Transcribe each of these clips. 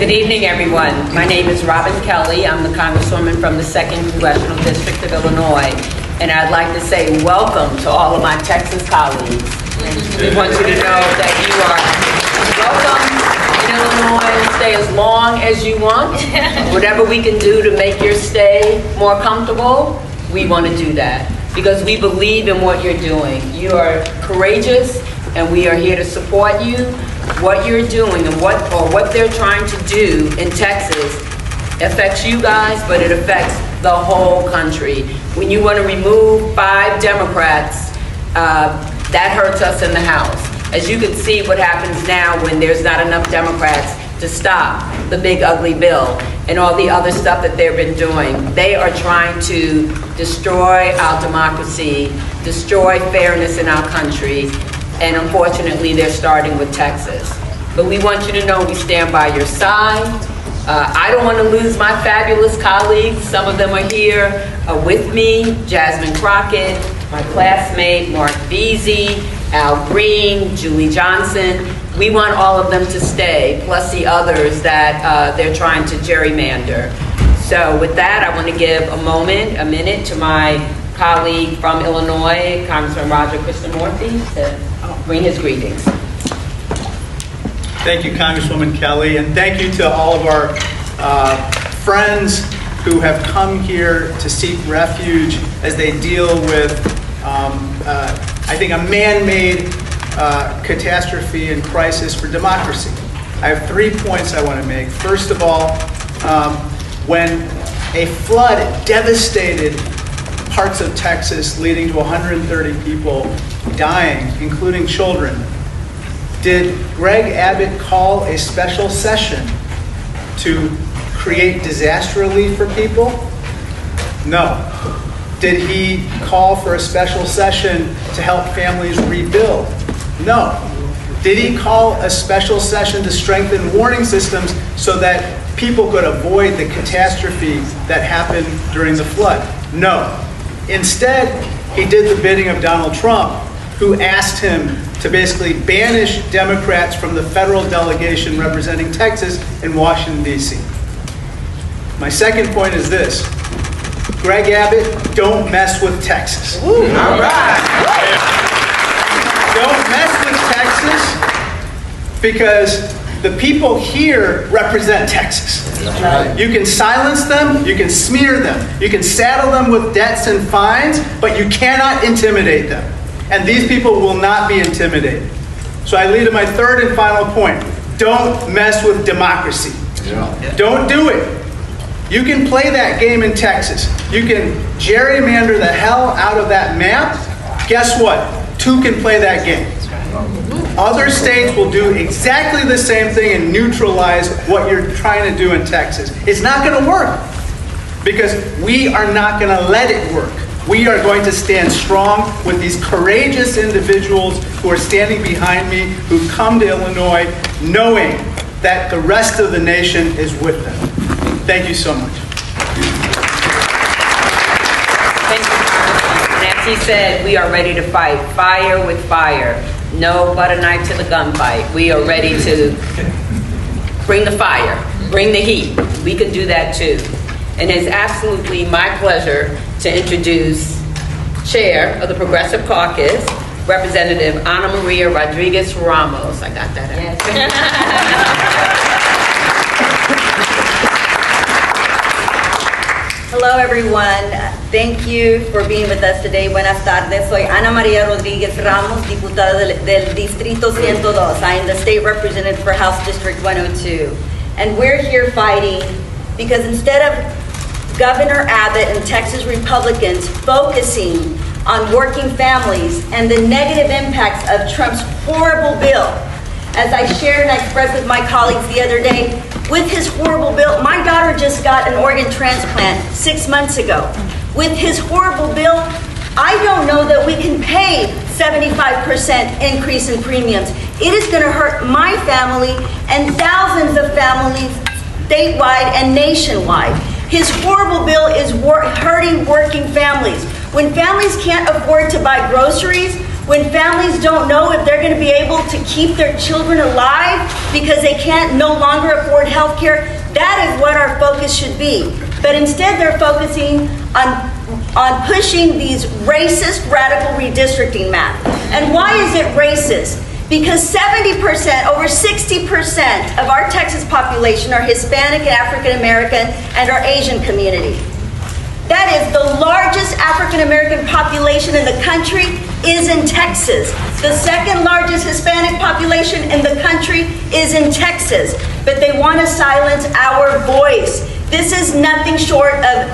Good evening, everyone. My name is Robin Kelly. I'm the Congresswoman from the 2nd Congressional District of Illinois. And I'd like to say welcome to all of my Texas colleagues. We want you to know that you are welcome in Illinois. Stay as long as you want. Whatever we can do to make your stay more comfortable, we want to do that. Because we believe in what you're doing. You are courageous, and we are here to support you. What you're doing and what they're trying to do in Texas affects you guys, but it affects the whole country. When you want to remove 5 Democrats, that hurts us in the House. As you can see what happens now when there's not enough Democrats to stop the big ugly bill and all the other stuff that they've been doing. They are trying to destroy our democracy, destroy fairness in our country, and unfortunately they're starting with Texas. But we want you to know we stand by your side. I don't want to lose my fabulous colleagues. Some of them are here with me. Jasmine Crockett, my classmate, Mark Veazey, Al Green, Julie Johnson. We want all of them to stay, plus the others that they're trying to gerrymander. So with that, I want to give a minute to my colleague from Illinois, Congressman Roger Krishnamurthy, to bring his greetings. Thank you, Congresswoman Kelly, and thank you to all of our friends who have come here to seek refuge as they deal with, I think, a man-made catastrophe and crisis for democracy. I have 3 points I want to make. First of all, when a flood devastated parts of Texas, leading to 130 people dying, including children, did Greg Abbott call a special session to create disaster relief for people? No. Did he call for a special session to help families rebuild? No. Did he call a special session to strengthen warning systems so that people could avoid the catastrophe that happened during the flood? No. Instead, he did the bidding of Donald Trump, who asked him to basically banish Democrats from the federal delegation representing Texas in Washington, D.C. My second point is this. Greg Abbott, don't mess with Texas. All right. Don't mess with Texas because the people here represent Texas. Right. You can silence them, you can smear them, you can saddle them with debts and fines, but you cannot intimidate them. And these people will not be intimidated. So I lead to my third and final point. Don't mess with democracy. Yeah. Don't do it. You can play that game in Texas. You can gerrymander the hell out of that map. Guess what? 2 can play that game. Other states will do exactly the same thing and neutralize what you're trying to do in Texas. It's not going to work because we are not going to let it work. We are going to stand strong with these courageous individuals who are standing behind me, who've come to Illinois knowing that the rest of the nation is with them. Thank you so much. Thank you, Congressman. And as he said, we are ready to fight fire with fire. No butter knife to the gunfight. We are ready to bring the fire, bring the heat. We can do that too. And it's absolutely my pleasure to introduce Chair of the Progressive Caucus, Representative Ana Maria Rodriguez Ramos. I got that out. Hello, everyone. Thank you for being with us today. Buenas tardes. Soy Ana Maria Rodriguez Ramos, diputada del Distrito 102. I am the state representative for House District 102. And we're here fighting because instead of Governor Abbott and Texas Republicans focusing on working families and the negative impacts of Trump's horrible bill, as I shared and I expressed with my colleagues the other day, with his horrible bill, my daughter just got an organ transplant 6 months ago. With his horrible bill, I don't know that we can pay 75% increase in premiums. It is going to hurt my family and thousands of families statewide and nationwide. His horrible bill is hurting working families. When families can't afford to buy groceries, when families don't know if they're going to be able to keep their children alive because they can't no longer afford health care, that is what our focus should be. But instead they're focusing on pushing these racist radical redistricting maps. And why is it racist? Because 70%, over 60% of our Texas population are Hispanic and African American and our Asian community. That is the largest African American population in the country is in Texas. The second largest Hispanic population in the country is in Texas. But they want to silence our voice. This is nothing short of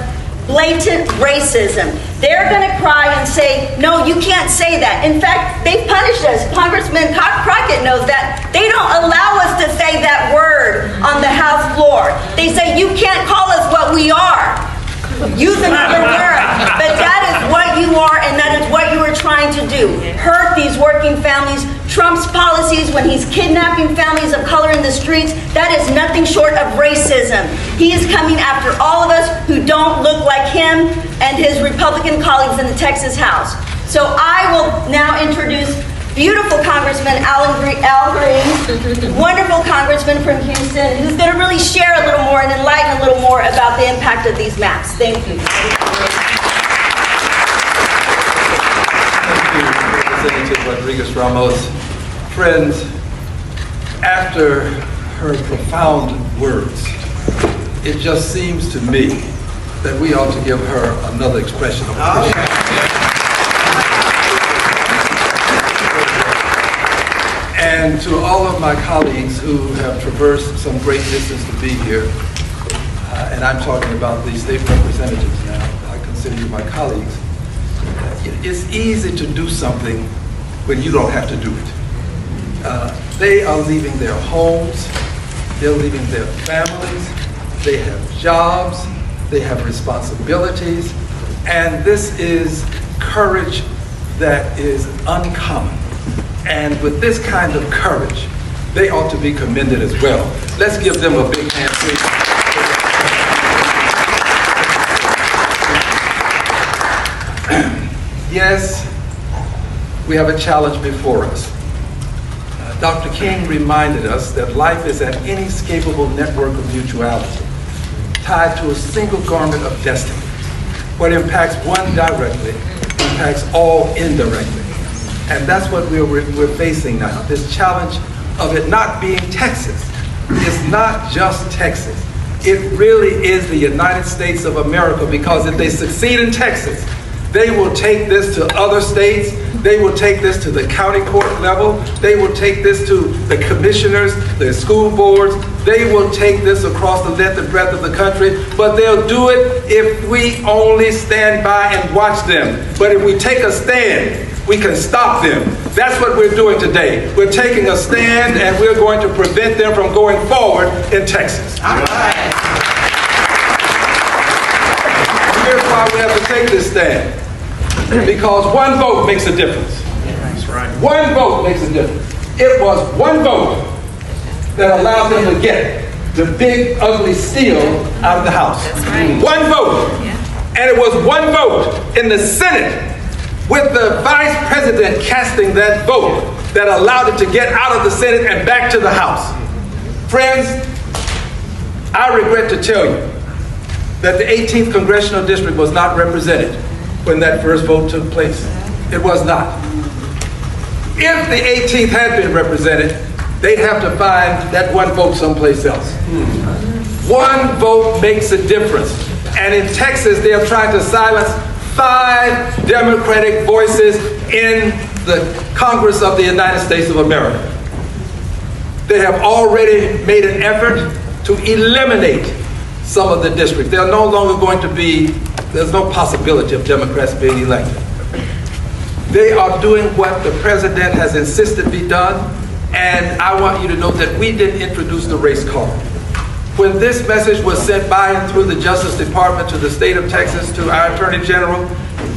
blatant racism. They're going to cry and say, no, you can't say that. In fact, they've punished us. Congressman Crockett knows that. They don't allow us to say that word on the House floor. They say, you can't call us what we are. Use another word. But that is what you are, and that is what you are trying to do. Hurt these working families. Trump's policies when he's kidnapping families of color in the streets, that is nothing short of racism. He is coming after all of us who don't look like him and his Republican colleagues in the Texas House. So I will now introduce beautiful Congressman Al Green, wonderful congressman from Houston, who's going to really share a little more and enlighten a little more about the impact of these maps. Thank you. Representative Rodriguez-Ramos. Friends, after her profound words, it just seems to me that we ought to give her another expression of appreciation. And to all of my colleagues who have traversed some great distance to be here, and I'm talking about the state representatives now, I consider you my colleagues. It's easy to do something when you don't have to do it. They are leaving their homes, they're leaving their families, they have jobs, they have responsibilities, and this is courage that is uncommon. And with this kind of courage, they ought to be commended as well. Let's give them a big hand, please. Yes, we have a challenge before us. Dr. King reminded us that life is an inescapable network of mutuality, tied to a single garment of destiny. What impacts one directly impacts all indirectly. And that's what we're facing now, this challenge of it not being Texas. It's not just Texas. It really is the United States of America, because if they succeed in Texas, they will take this to other states. They will take this to the county court level. They will take this to the commissioners, the school boards. They will take this across the length and breadth of the country. But they'll do it if we only stand by and watch them. But if we take a stand, we can stop them. That's what we're doing today. We're taking a stand, and we're going to prevent them from going forward in Texas. All right. Here's why we have to take this stand. Because one vote makes a difference. That's right. One vote makes a difference. It was one vote that allowed them to get the big, ugly steal out of the House. That's right. One vote. Yeah. And it was one vote in the Senate, with the vice president casting that vote, that allowed it to get out of the Senate and back to the House. Friends, I regret to tell you that the 18th congressional district was not represented when that first vote took place. It was not. If the 18th had been represented, they'd have to find that one vote someplace else. One vote makes a difference. And in Texas, they are trying to silence 5 Democratic voices in the Congress of the United States of America. They have already made an effort to eliminate some of the districts. They're no longer going to be, there's no possibility of Democrats being elected. They are doing what the president has insisted be done, and I want you to know that we didn't introduce the race card. When this message was sent by and through the Justice Department to the state of Texas, to our Attorney General,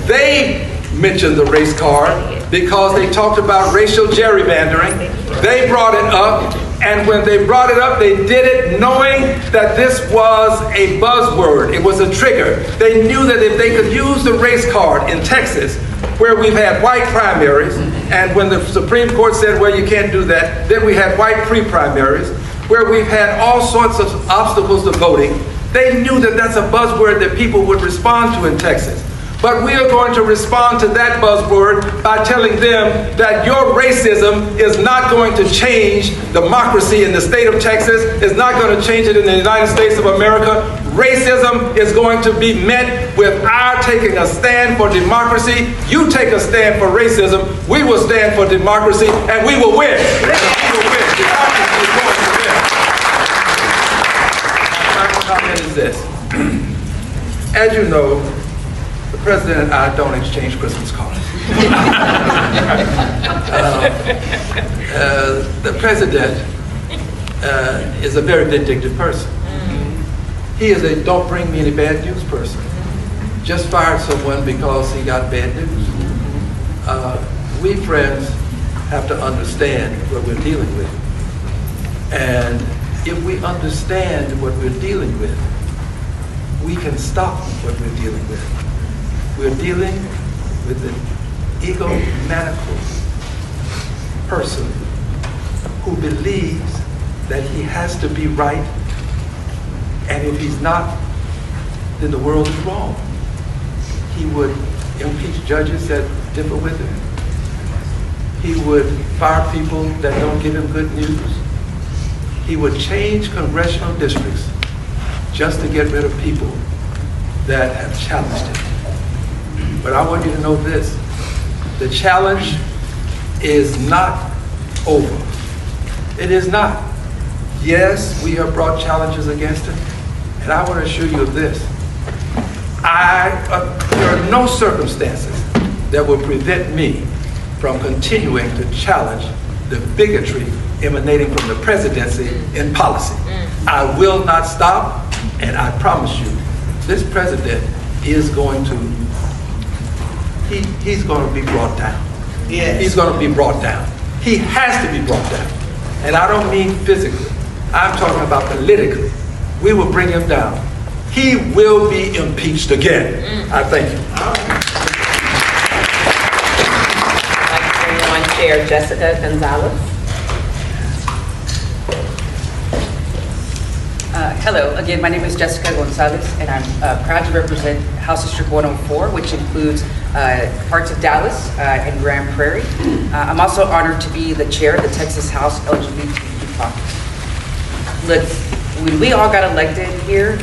they mentioned the race card because they talked about racial gerrymandering. They brought it up, and when they brought it up, they did it knowing that this was a buzzword. It was a trigger. They knew that if they could use the race card in Texas, where we've had white primaries, and when the Supreme Court said, well, you can't do that, then we had white pre-primaries, where we've had all sorts of obstacles to voting. They knew that that's a buzzword that people would respond to in Texas. But we are going to respond to that buzzword by telling them that your racism is not going to change democracy in the state of Texas, is not going to change it in the United States of America. Racism is going to be met with our taking a stand for democracy. You take a stand for racism, we will stand for democracy, and we will win. We will win. Democracy is going to win. My comment is this. As you know, the President and I don't exchange Christmas cards. The President is a very vindictive person. He is a don't bring me any bad news person. Just fired someone because he got bad news. We friends have to understand what we're dealing with. And if we understand what we're dealing with, we can stop what we're dealing with. We're dealing with an egomaniacal person who believes that he has to be right, and if he's not, then the world is wrong. He would impeach judges that differ with him. He would fire people that don't give him good news. He would change congressional districts just to get rid of people that have challenged him. But I want you to know this, the challenge is not over. It is not. Yes, we have brought challenges against him, and I want to assure you of this. There are no circumstances that will prevent me from continuing to challenge the bigotry emanating from the presidency in policy. I will not stop, and I promise you, this president is going to he's going to be brought down. Yes. He's going to be brought down. He has to be brought down. And I don't mean physically. I'm talking about politically. We will bring him down. He will be impeached again. I thank you. I'd like to bring on Chair Jessica Gonzalez. Hello, again, my name is Jessica Gonzalez, and I'm proud to represent House District 104, which includes parts of Dallas and Grand Prairie. I'm also honored to be the chair of the Texas House LGBTQ caucus. Look, when we all got elected here,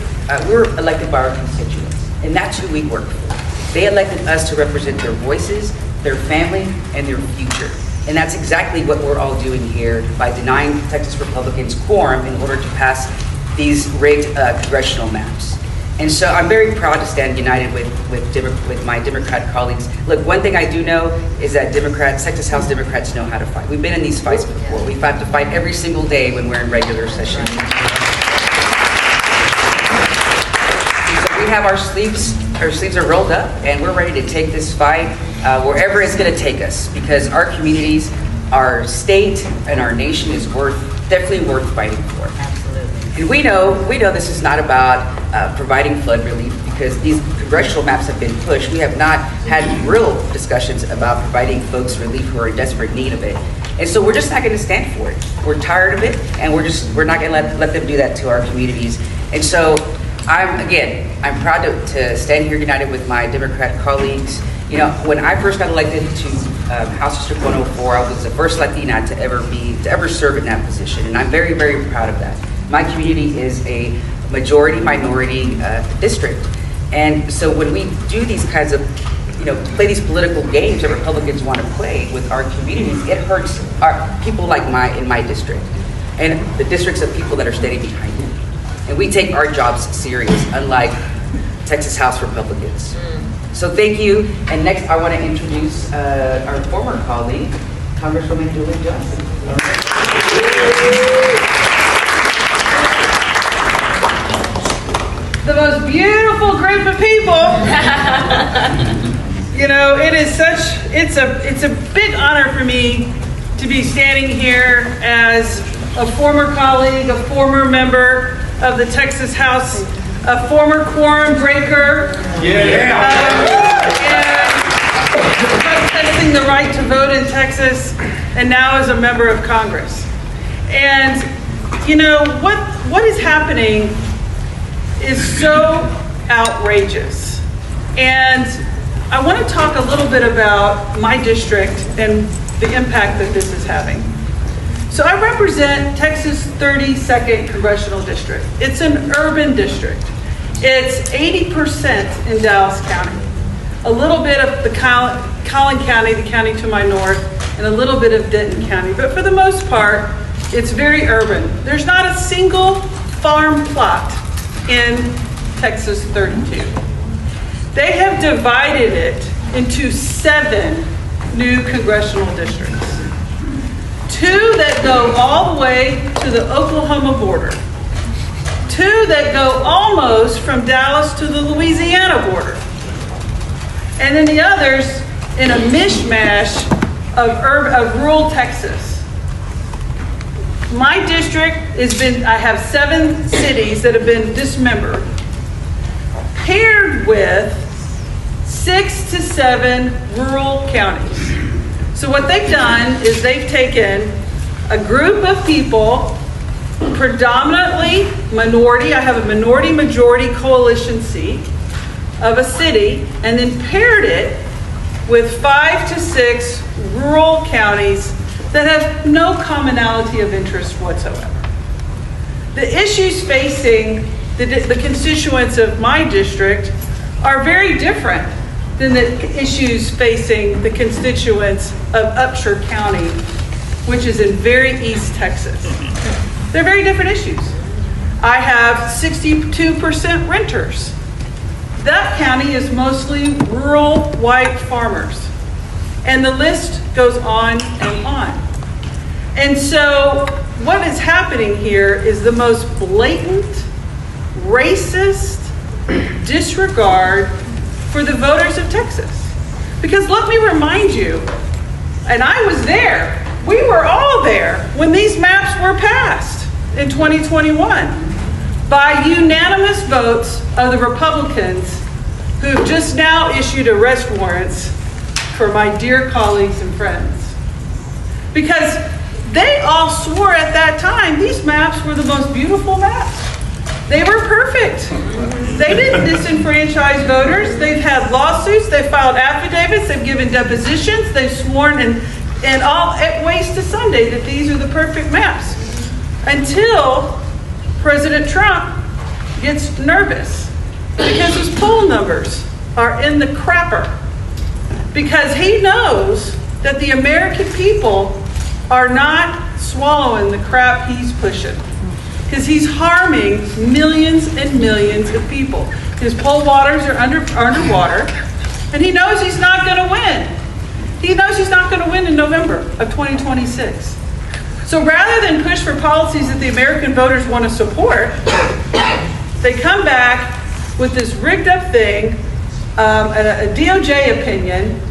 we were elected by our constituents, and that's who we work for. They elected us to represent their voices, their family, and their future. And that's exactly what we're all doing here by denying Texas Republicans quorum in order to pass these rigged congressional maps. And so I'm very proud to stand united with my Democrat colleagues. Look, one thing I do know is that Texas House Democrats know how to fight. We've been in these fights before. We've had to fight every single day when we're in regular session. So we have our sleeves are rolled up, and we're ready to take this fight wherever it's gonna take us, because our communities, our state, and our nation is definitely worth fighting for. And we know this is not about providing flood relief, because these congressional maps have been pushed. We have not had real discussions about providing folks relief who are in desperate need of it. And so we're just not gonna stand for it. We're tired of it, and we're not gonna let them do that to our communities. And so I'm proud to stand here united with my Democrat colleagues. You know, when I first got elected to House District 104, I was the first Latina to ever serve in that position, and I'm very, very proud of that. My community is a majority minority district. And so when we do these kinds of, play these political games that Republicans want to play with our communities, it hurts people like in my district and the districts of people that are standing behind me. And we take our jobs serious, unlike Texas House Republicans. So thank you. And next I want to introduce our former colleague, Congresswoman Julie Johnson. The most beautiful group of people. It is it's a big honor for me to be standing here as a former colleague, a former member of the Texas House, a former quorum breaker. Yeah. protesting the right to vote in Texas, and now as a member of Congress. And you know, what is happening is so outrageous. And I want to talk a little bit about my district and the impact that this is having. So I represent Texas 32nd Congressional District. It's an urban district. It's 80% in Dallas County. A little bit of the Collin County, the county to my north, and a little bit of Denton County. But for the most part, it's very urban. There's not a single farm plot in Texas 32. They have divided it into 7 new congressional districts. 2 that go all the way to the Oklahoma border. 2 that go almost from Dallas to the Louisiana border. And then the others in a mishmash of rural Texas. My district I have 7 cities that have been dismembered, paired with 6 to 7 rural counties. So what they've done is they've taken a group of people, predominantly minority, I have a minority-majority coalition seat of a city, and then paired it with 5 to 6 rural counties that have no commonality of interest whatsoever. The issues facing the constituents of my district are very different than the issues facing the constituents of Upshur County, which is in very East Texas. They're very different issues. I have 62% renters. That county is mostly rural white farmers. And the list goes on and on. And so what is happening here is the most blatant, racist disregard for the voters of Texas. Because let me remind you, and I was there, we were all there when these maps were passed in 2021 by unanimous votes of the Republicans who've just now issued arrest warrants for my dear colleagues and friends. Because they all swore at that time these maps were the most beautiful maps. They were perfect. They didn't disenfranchise voters. They've had lawsuits, they've filed affidavits, they've given depositions, they've sworn and all at waste to Sunday that these are the perfect maps. Until President Trump gets nervous because his poll numbers are in the crapper. Because he knows that the American people are not swallowing the crap he's pushing. Because he's harming millions and millions of people. His poll waters are underwater, and he knows he's not going to win. He knows he's not going to win in November of 2026. So rather than push for policies that the American voters want to support, they come back with this rigged up thing, a DOJ opinion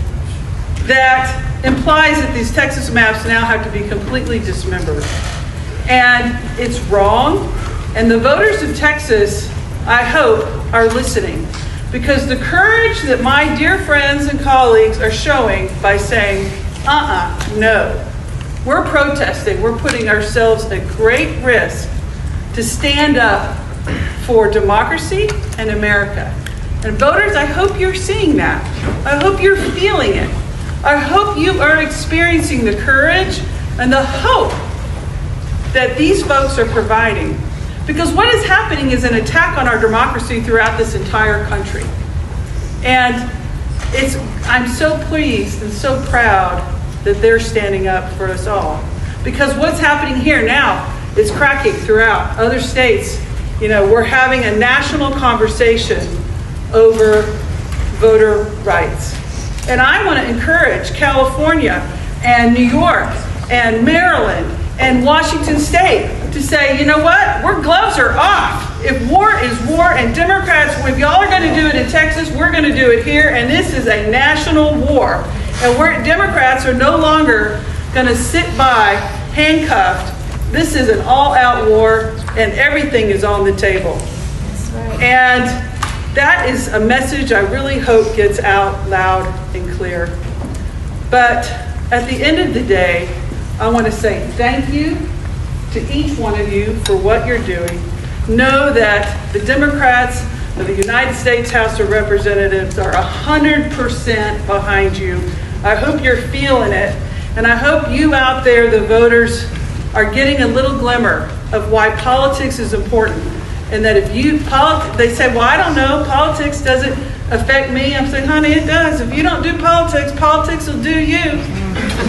that implies that these Texas maps now have to be completely dismembered. And it's wrong. And the voters of Texas, I hope, are listening. Because the courage that my dear friends and colleagues are showing by saying, no. We're protesting. We're putting ourselves at great risk to stand up for democracy and America. And voters, I hope you're seeing that. I hope you're feeling it. I hope you are experiencing the courage and the hope that these folks are providing. Because what is happening is an attack on our democracy throughout this entire country. And I'm so pleased and so proud that they're standing up for us all. Because what's happening here now is cracking throughout other states. You know, we're having a national conversation over voter rights. And I want to encourage California and New York and Maryland and Washington State to say, you know what, our gloves are off. If war is war and Democrats, if y'all are going to do it in Texas, we're going to do it here. And this is a national war. And Democrats are no longer going to sit by handcuffed. This is an all-out war and everything is on the table. That's right. And that is a message I really hope gets out loud and clear. But at the end of the day, I want to say thank you to each one of you for what you're doing. Know that the Democrats of the United States House of Representatives are 100% behind you. I hope you're feeling it, and I hope you out there, the voters, are getting a little glimmer of why politics is important. And that if you, they say, well, I don't know, politics doesn't affect me. I'm saying, honey, it does. If you don't do politics, politics will do you.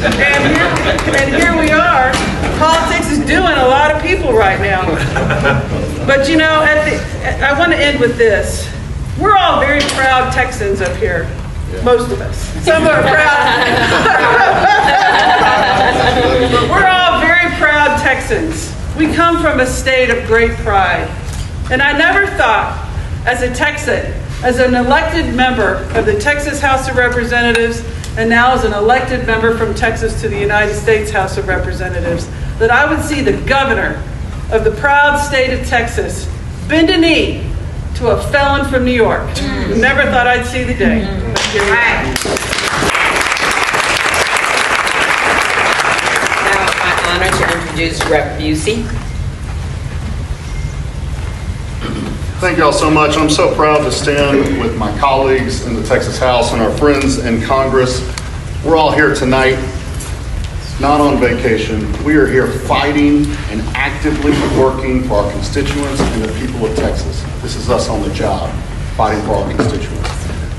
And here we are. Politics is doing a lot of people right now. But you know, I want to end with this. We're all very proud Texans up here. Most of us. Some are proud. But we're all very proud Texans. We come from a state of great pride. And I never thought, as a Texan, as an elected member of the Texas House of Representatives, and now as an elected member from Texas to the United States House of Representatives, that I would see the governor of the proud state of Texas bend a knee to a felon from New York. Never thought I'd see the day. Now, it's my honor to introduce Rep. Busey. Thank you all so much. I'm so proud to stand with my colleagues in the Texas House and our friends in Congress. We're all here tonight, not on vacation. We are here fighting and actively working for our constituents and the people of Texas. This is us on the job, fighting for our constituents.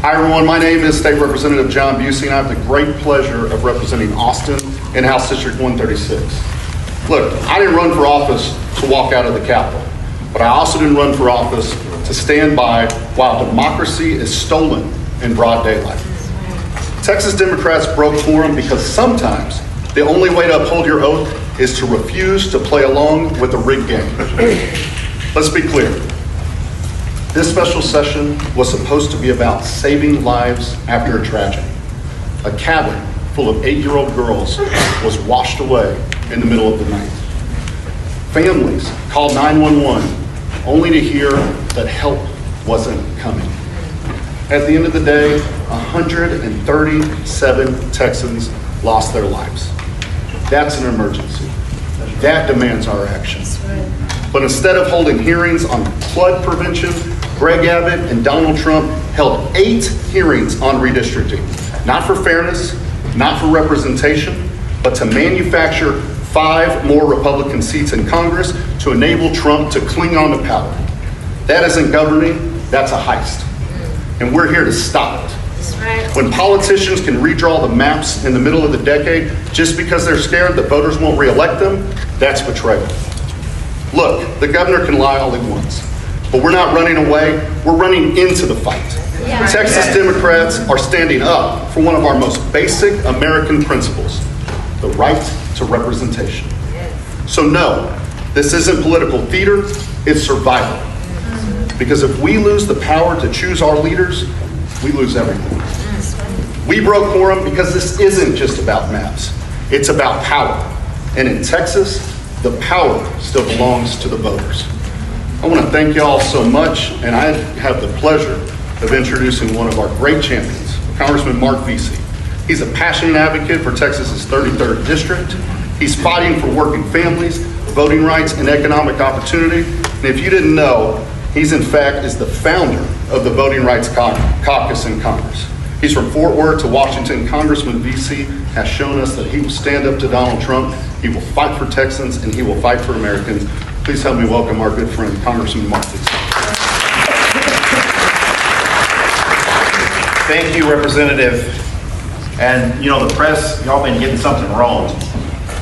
Hi everyone, my name is State Representative John Busey, and I have the great pleasure of representing Austin in House District 136. Look, I didn't run for office to walk out of the Capitol. But I also didn't run for office to stand by while democracy is stolen in broad daylight. Texas Democrats broke quorum because sometimes the only way to uphold your oath is to refuse to play along with the rigged game. Let's be clear. This special session was supposed to be about saving lives after a tragedy. A cabin full of 8-year-old girls was washed away in the middle of the night. Families called 911 only to hear that help wasn't coming. At the end of the day, 137 Texans lost their lives. That's an emergency. That demands our action. But instead of holding hearings on flood prevention, Greg Abbott and Donald Trump held 8 hearings on redistricting. Not for fairness, not for representation, but to manufacture 5 more Republican seats in Congress to enable Trump to cling on to power. That isn't governing, that's a heist. And we're here to stop it. When politicians can redraw the maps in the middle of the decade just because they're scared that voters won't re-elect them, that's betrayal. Look, the governor can lie all he wants, but we're not running away, we're running into the fight. Texas Democrats are standing up for one of our most basic American principles, the right to representation. So no, this isn't political theater, it's survival. Because if we lose the power to choose our leaders, we lose everything. We broke quorum because this isn't just about maps, it's about power. And in Texas, the power still belongs to the voters. I want to thank you all so much, and I have the pleasure of introducing one of our great champions, Congressman Mark Vesey. He's a passionate advocate for Texas's 33rd district. He's fighting for working families, voting rights, and economic opportunity. And if you didn't know, he's in fact is the founder of the Voting Rights Caucus in Congress. He's from Fort Worth to Washington. Congressman Vesey has shown us that he will stand up to Donald Trump, he will fight for Texans, and he will fight for Americans. Please help me welcome our good friend, Congressman Mark Vesey. Thank you, Representative. And you know, the press, y'all been getting something wrong.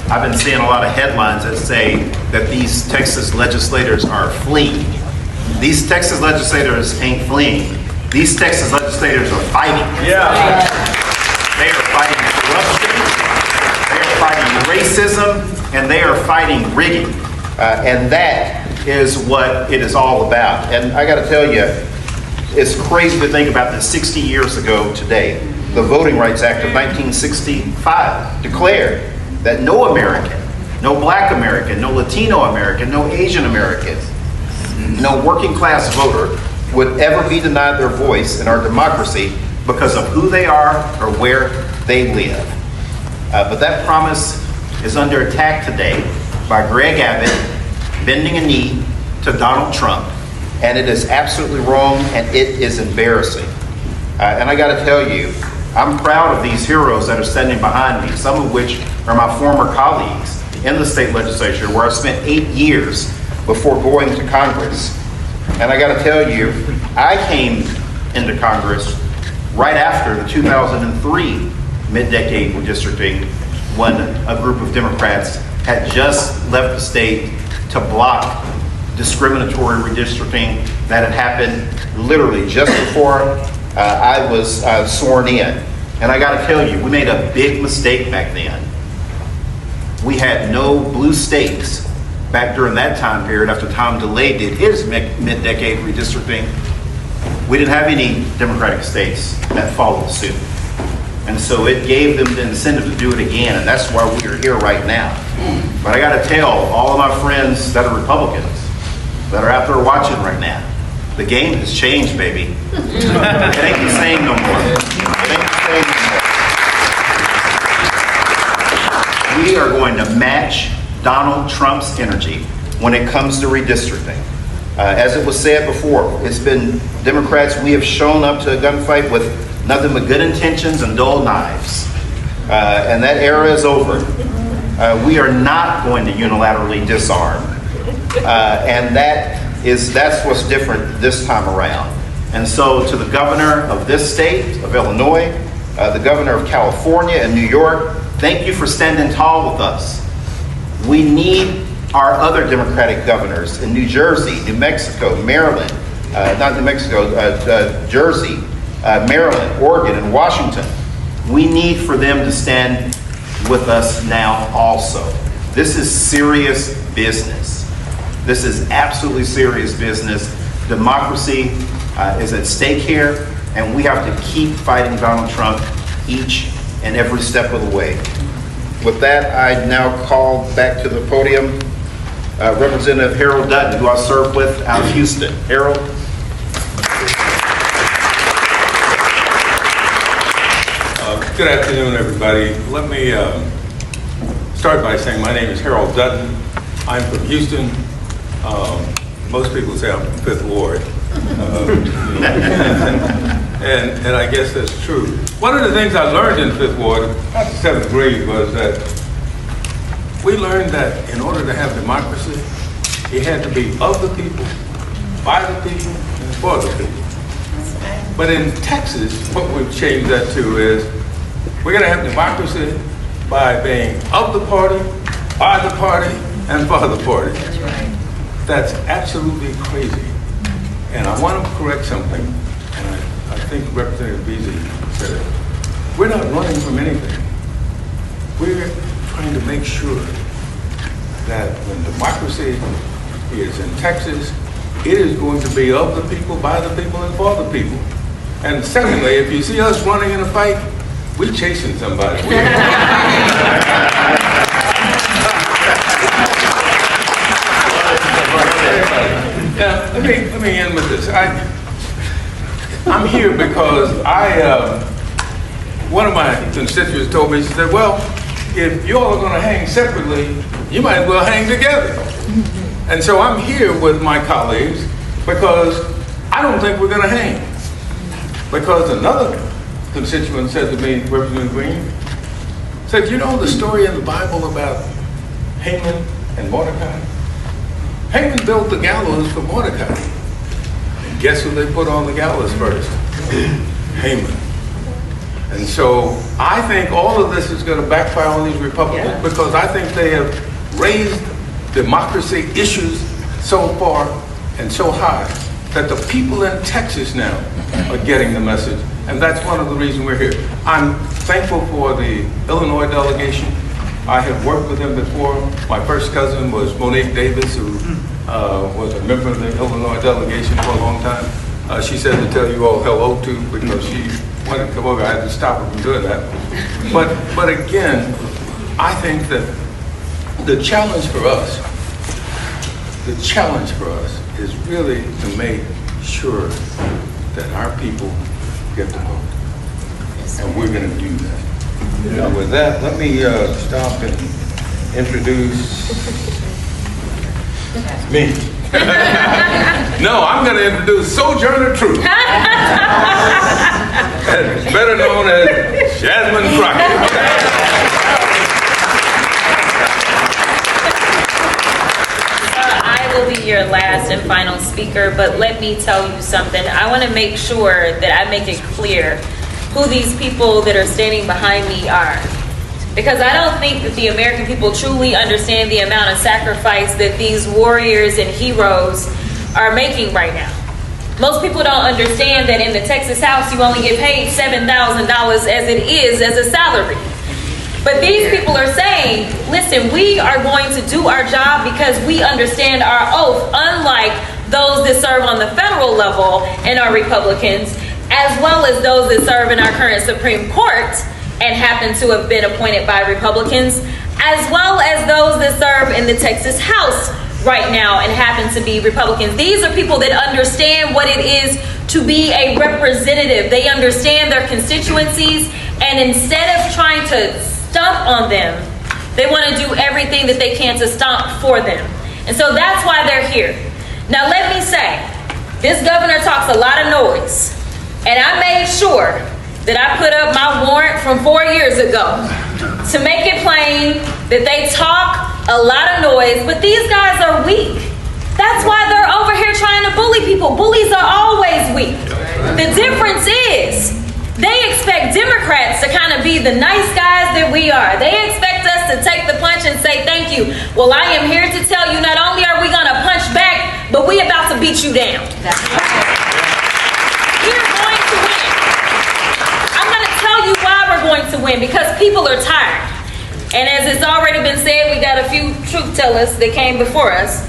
I've been seeing a lot of headlines that say that these Texas legislators are fleeing. These Texas legislators ain't fleeing. These Texas legislators are fighting. Yeah. They are fighting corruption, they are fighting racism, and they are fighting rigging. And that is what it is all about. And I gotta tell you, it's crazy to think about that 60 years ago today, the Voting Rights Act of 1965 declared that no American, no Black American, no Latino American, no Asian American, no working class voter would ever be denied their voice in our democracy because of who they are or where they live. But that promise is under attack today by Greg Abbott bending a knee to Donald Trump. And it is absolutely wrong, and it is embarrassing. And I got to tell you, I'm proud of these heroes that are standing behind me, some of which are my former colleagues in the state legislature, where I spent 8 years before going to Congress. And I got to tell you, I came into Congress right after the 2003 mid-decade redistricting, when a group of Democrats had just left the state to block discriminatory redistricting that had happened literally just before I was sworn in. And I got to tell you, we made a big mistake back then. We had no blue states back during that time period after Tom DeLay did his mid-decade redistricting. We didn't have any Democratic states that followed suit. And so it gave them the incentive to do it again, and that's why we are here right now. But I got to tell all of my friends that are Republicans that are out there watching right now, the game has changed, baby. It ain't the same no more. It ain't the same no more. We are going to match Donald Trump's energy when it comes to redistricting. As it was said before, it's been Democrats, we have shown up to a gunfight with nothing but good intentions and dull knives. And that era is over. We are not going to unilaterally disarm. And that's what's different this time around. And so to the governor of this state, of Illinois, the governor of California and New York, thank you for standing tall with us. We need our other Democratic governors in New Jersey, New Mexico, Maryland, Jersey, Maryland, Oregon, and Washington. We need for them to stand with us now also. This is serious business. This is absolutely serious business. Democracy is at stake here, and we have to keep fighting Donald Trump each and every step of the way. With that, I now call back to the podium Representative Harold Dutton, who I served with out of Houston. Harold. Good afternoon, everybody. Let me start by saying my name is Harold Dutton. I'm from Houston. Most people say I'm from Fifth Ward. And I guess that's true. One of the things I learned in Fifth Ward, after 7th grade, was that we learned that in order to have democracy, it had to be of the people, by the people, and for the people. But in Texas, what we've changed that to is we're going to have democracy by being of the party, by the party, and for the party. That's right. That's absolutely crazy. And I want to correct something, and I think Representative Beasley said it. We're not running from anything. We're trying to make sure that when democracy is in Texas, it is going to be of the people, by the people, and for the people. And secondly, if you see us running in a fight, we're chasing somebody. Now, let me end with this. I'm here because one of my constituents told me, she said, well, if you all are going to hang separately, you might as well hang together. And so I'm here with my colleagues because I don't think we're going to hang. Because another constituent said to me, Representative Green, said, you know the story in the Bible about Haman and Mordecai? Haman built the gallows for Mordecai. And guess who they put on the gallows first? Haman. And so I think all of this is going to backfire on these Republicans because I think they have raised democracy issues so far and so high that the people in Texas now are getting the message. And that's one of the reasons we're here. I'm thankful for the Illinois delegation. I have worked with them before. My first cousin was Monique Davis, who was a member of the Illinois delegation for a long time. She said to tell you all hello to because she wanted to come over. I had to stop her from doing that. But again, I think that the challenge for us is really to make sure that our people get to vote. And we're going to do that. With that, let me stop and introduce me. No, I'm going to introduce Sojourner Truth, better known as Jasmine Crockett. I will be your last and final speaker, but let me tell you something. I want to make sure that I make it clear who these people that are standing behind me are. Because I don't think that the American people truly understand the amount of sacrifice that these warriors and heroes are making right now. Most people don't understand that in the Texas House, you only get paid $7,000 as it is as a salary. But these people are saying, listen, we are going to do our job because we understand our oath, unlike those that serve on the federal level and are Republicans, as well as those that serve in our current Supreme Court and happen to have been appointed by Republicans, as well as those that serve in the Texas House right now and happen to be Republicans. These are people that understand what it is to be a representative. They understand their constituencies, and instead of trying to stomp on them, they want to do everything that they can to stomp for them. And so that's why they're here. Now let me say, this governor talks a lot of noise, and I made sure that I put up my warrant from 4 years ago to make it plain that they talk a lot of noise, but these guys are weak. That's why they're over here trying to bully people. Bullies are always weak. The difference is they expect Democrats to kind of be the nice guys that we are. They expect us to take the punch and say thank you. Well, I am here to tell you, not only are we going to punch back, but we about to beat you down. We're going to win. I'm going to tell you why we're going to win, because people are tired. And as it's already been said, we got a few truth tellers that came before us.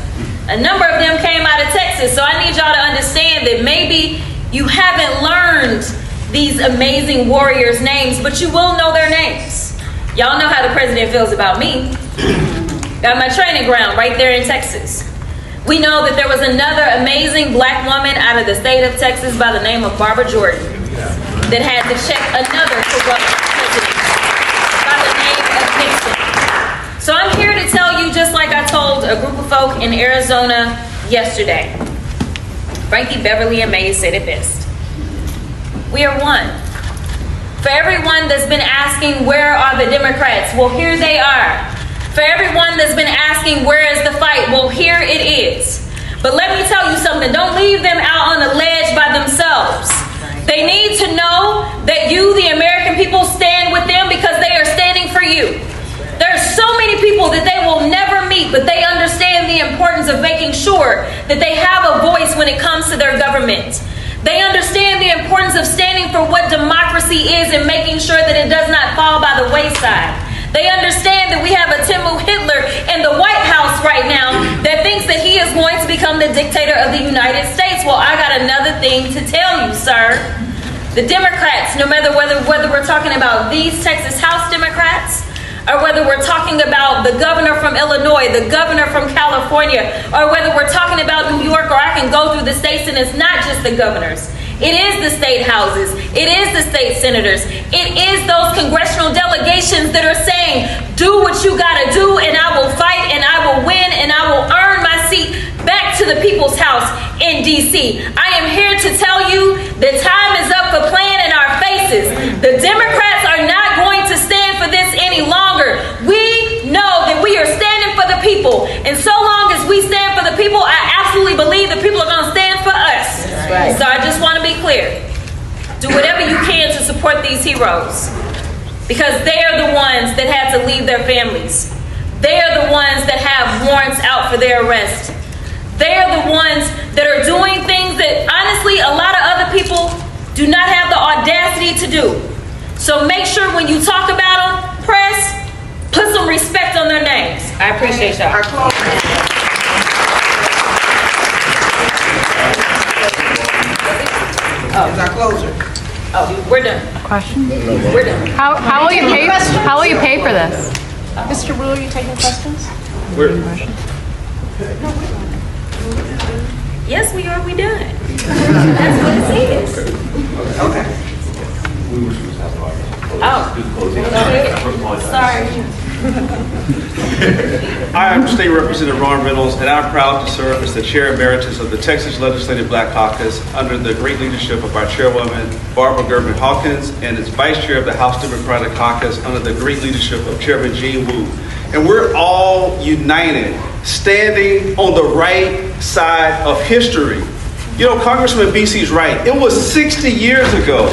A number of them came out of Texas. So I need y'all to understand that maybe you haven't learned these amazing warriors' names, but you will know their names. Y'all know how the president feels about me. Got my training ground right there in Texas. We know that there was another amazing black woman out of the state of Texas by the name of Barbara Jordan that had to check another corrupt president by the name of Nixon. So I'm here to tell you, just like I told a group of folk in Arizona yesterday. Frankie Beverly and Mays said it best. We are one. For everyone that's been asking, where are the Democrats? Well, here they are. For everyone that's been asking, where is the fight? Well, here it is. But let me tell you something. Don't leave them out on the ledge by themselves. They need to know that you, the American people, stand with them because they are standing for you. There's so many people that they will never meet, but they understand the importance of making sure that they have a voice when it comes to their government. They understand the importance of standing for what democracy is and making sure that it does not fall by the wayside. They understand that we have a Timmu Hitler in the White House right now that thinks that he is going to become the dictator of the United States. Well, I got another thing to tell you, sir. The Democrats, no matter whether we're talking about these Texas House Democrats, or whether we're talking about the governor from Illinois, the governor from California, or whether we're talking about New York, or I can go through the states and it's not just the governors. It is the state houses. It is the state senators. It is those congressional delegations that are saying, do what you gotta do and I will fight and I will win and I will earn my seat back to the people's house in DC. I am here to tell you the time is up for playing in our faces. The Democrats are not going to stand for this any longer. We know that we are standing for the people. And so long as we stand for the people, I absolutely believe the people are going to stand for us. That's right. So I just want to be clear. Do whatever you can to support these heroes, because they are the ones that had to leave their families. They are the ones that have warrants out for their arrest. They are the ones that are doing things that, honestly, a lot of other people do not have the audacity to do. So make sure when you talk about them, press, put some respect on their names. I appreciate y'all. It's our closer. Oh, we're done. Question? We're done. How will you pay? How will you pay for this? Mr. Wu, are you taking questions? Yes, we are. We done. That's what it is. Okay. Oh. I am State Representative Ron Reynolds, and I'm proud to serve as the Chair Emeritus of the Texas Legislative Black Caucus under the great leadership of our Chairwoman, Barbara Gerben Hawkins, and as Vice Chair of the House Democratic Caucus under the great leadership of Chairman Gene Wu. And we're all united, standing on the right side of history. You know, Congressman BC's right. It was 60 years ago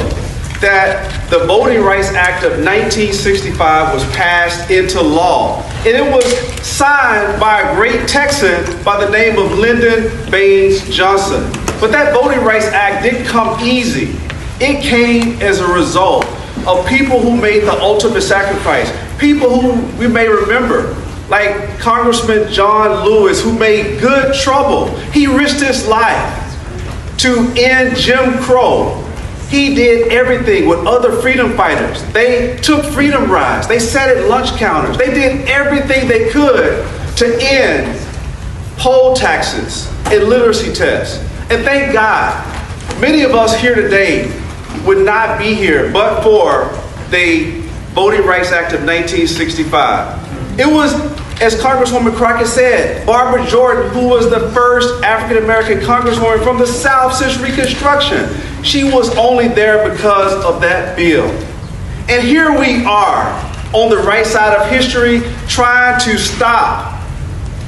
that the Voting Rights Act of 1965 was passed into law. And it was signed by a great Texan by the name of Lyndon Baines Johnson. But that Voting Rights Act didn't come easy. It came as a result of people who made the ultimate sacrifice. People who we may remember, like Congressman John Lewis, who made good trouble. He risked his life to end Jim Crow. He did everything with other freedom fighters. They took freedom rides. They sat at lunch counters. They did everything they could to end poll taxes and literacy tests. And thank God, many of us here today would not be here but for the Voting Rights Act of 1965. It was, as Congresswoman Crockett said, Barbara Jordan, who was the first African-American Congresswoman from the South since Reconstruction. She was only there because of that bill. And here we are on the right side of history trying to stop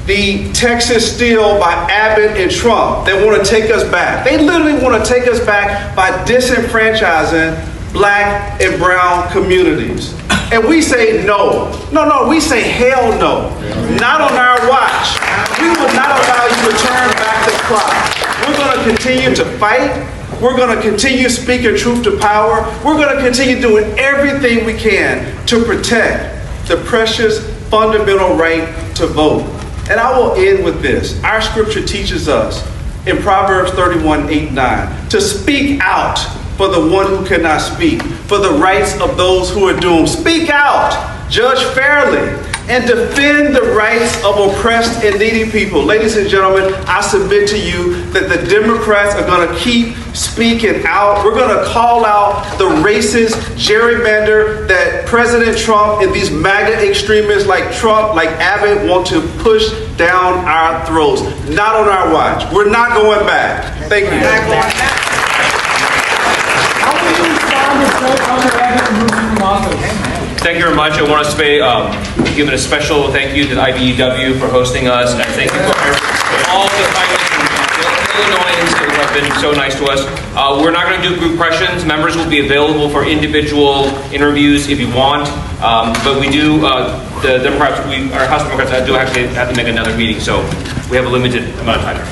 the Texas steal by Abbott and Trump. They want to take us back. They literally want to take us back by disenfranchising Black and brown communities. And we say no. No, we say hell no. Not on our watch. We will not allow you to turn back the clock. We're going to continue to fight. We're going to continue speaking truth to power. We're going to continue doing everything we can to protect the precious fundamental right to vote. And I will end with this. Our scripture teaches us in Proverbs 31:8-9 to speak out for the one who cannot speak, for the rights of those who are doomed. Speak out, judge fairly, and defend the rights of oppressed and needy people. Ladies and gentlemen, I submit to you that the Democrats are going to keep speaking out. We're going to call out the racist gerrymander that President Trump and these MAGA extremists like Trump, like Abbott, want to push down our throats. Not on our watch. We're not going back. Thank you. Thank you very much. I want to say, give a special thank you to the IBEW for hosting us, and thank you for all the Illinoisans who have been so nice to us. We're not going to do group questions. Members will be available for individual interviews if you want, but we do, the Democrats, our House Democrats do actually have to make another meeting, so we have a limited amount of time.